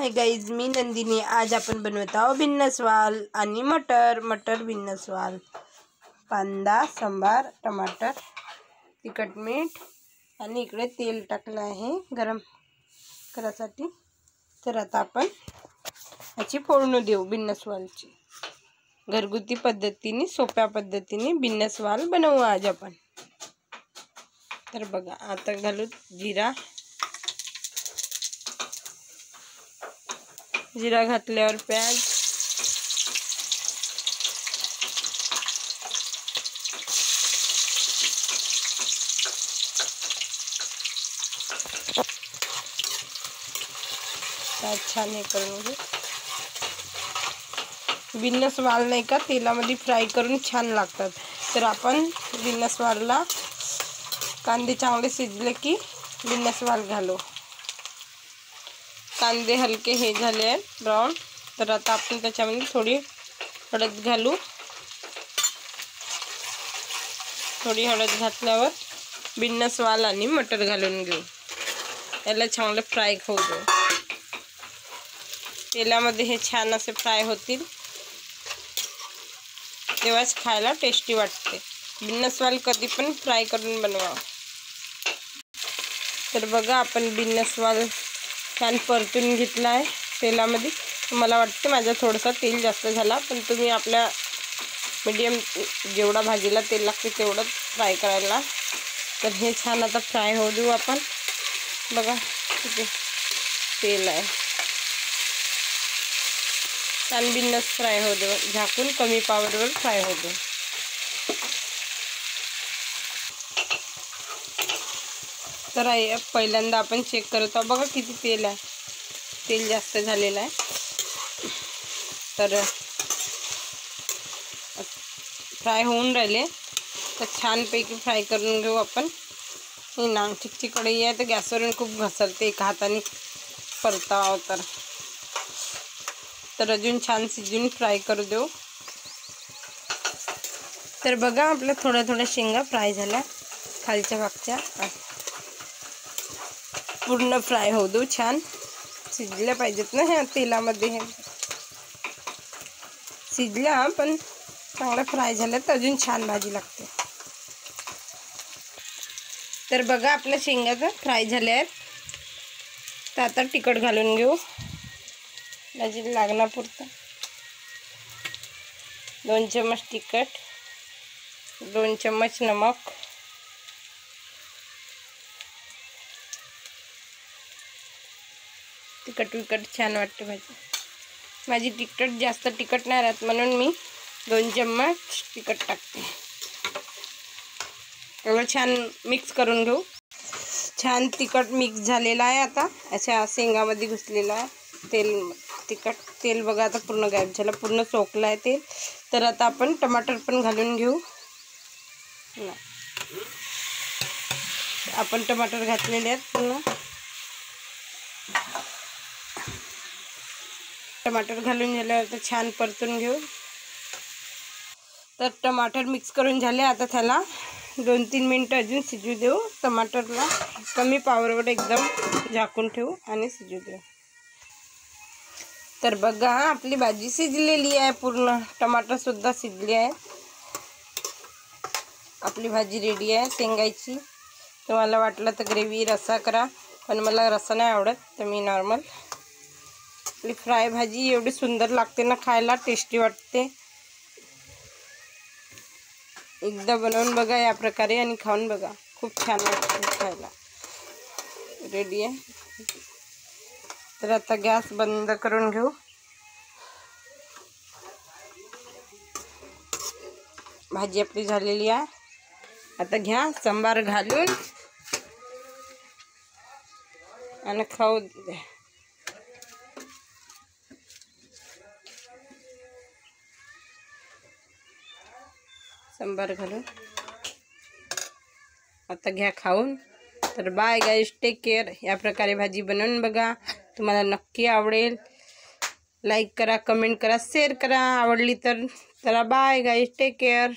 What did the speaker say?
Hi guys, मी नंदिनी। आज आपण बनवत आहोत भिन्नस्वाल आणि मटर भिन्नस्वाल, कांदा, सांबार, टमाटर, तिखट, मीठ आणि इकडे तेल टाकलं आहे गरम करायसाठी। तर आता आपण याची फोडणी देऊ भिन्नस्वालची। घरगुती पद्धतीने, सोप्या पद्धतीने भिन्नस्वाल बनवू आज आपण। तर बघा, आता घालू जिरा घातल्यावर प्याज, छान हे करून घेऊ। भिन्नस्वाल नाही का तेलामध्ये फ्राय करून छान लागतात। तर आपण भिन्नस्वालला कांदे चांगले शिजले की भिन्नस्वाल घालू। कांदे हलके हे झाले आहेत ब्राउन। तर आता आपण त्याच्यामध्ये थोडी हळद घालू। थोडी हळद घातल्यावर भिन्नस्वाल आणि मटर घालून घेऊ। याला चांगले फ्राय होऊ देऊ। तेलामध्ये हे छान असे फ्राय होतील, तेव्हाच खायला टेस्टी वाटते। भिन्नस्वाल कधी पण फ्राय करून बनवा। तर बघा, आपण भिन्नस्वाल छान परतून घेतला आहे तेलामध्ये। मला वाटते माझा थोडासा तेल जास्त झाला, पण तुम्ही आपल्या मीडियम जेवढा भाजीला तेल लागते तेवढं फ्राय करायला। तर हे छान आता फ्राय होऊ देऊ आपण। बघा किती तेल आहे, छान भिन्नस फ्राय होऊ देऊ। झाकून कमी पावरवर फ्राय होऊ देऊ। तर पहिल्यांदा आपण चेक करत आहोत। बघा किती तेल आहे, तेल जास्त झालेलं आहे। तर फ्राय होऊन राहिले, तर छानपैकी फ्राय करून घेऊ आपण। ही नानस्टिकची कढई आहे, तर गॅसवरून खूप घसरते एका हाताने परताव। तर अजून छान शिजून फ्राय करू देऊ। तर बघा, आपल्या थोड्या शेंगा फ्राय झाल्या, खालच्या भागच्या पूर्ण फ्राय होऊ देऊ। छान शिजल्या पाहिजेत ना ह्या तेलामध्ये, हे शिजल्या पण चांगल्या फ्राय झाल्या तर अजून छान भाजी लागते। तर बघा, आपल्या शेंगा तर फ्राय झाल्या आहेत। तर आता तिखट घालून घेऊ भाजी लागण्यापुरतं। 2 चम्मच तिखट, 2 चम्मच नमक, तिखट छान वाटते भाजी। माझी तिखट जास्त तिखट नाही राहत, म्हणून मी 2 चम्मच तिखट टाकते। एवढं छान मिक्स करून घेऊ। छान तिखट मिक्स झालेला आहे। आता अशा शेंगामध्ये घुसलेला आहे तेल, तिखट तेल बघा आता पूर्ण गायब झालं, पूर्ण सोकलं आहे तेल। तर आता आपण टमाटर पण घालून घेऊ। आपण टमाटर घातलेले आहेत पूर्ण। टमाटर घालून झाल्यावर तर छान परतून घेऊ। तर टमाटर मिक्स करून झाले, आता त्याला 2-3 मिनिटं अजून शिजू देऊ। टमाटरला कमी पावरवर एकदम झाकून ठेवू आणि शिजू देऊ। तर बघा, आपली भाजी शिजलेली आहे पूर्ण, टमाटर सुद्धा शिजले आहे। आपली भाजी रेडी आहे शेंगाची। तुम्हाला वाटलं तर ग्रेव्ही रस्सा करा, पण मला रस्सा नाही आवडत, तर मी नॉर्मल। आपली फ्राय भाजी एवढी सुंदर लागते ना, खायला टेस्टी वाटते। एकदा बनवून बघा या प्रकारे आणि खाऊन बघा, खूप छान वाटते खायला। रेडी आहे। तर आता गॅस बंद करून घेऊ। भाजी आपली झालेली आहे। आता घ्या सांबार घालून आणि खाऊ द्या। सांबार घालून आता घ्या खाऊन। तर बाय गाईज, टेक केअर। या प्रकारे भाजी बनवून बघा, तुम्हाला नक्की आवडेल। लाईक करा, कमेंट करा, शेअर करा आवडली तर। चला बाय गाईज, टेक केअर।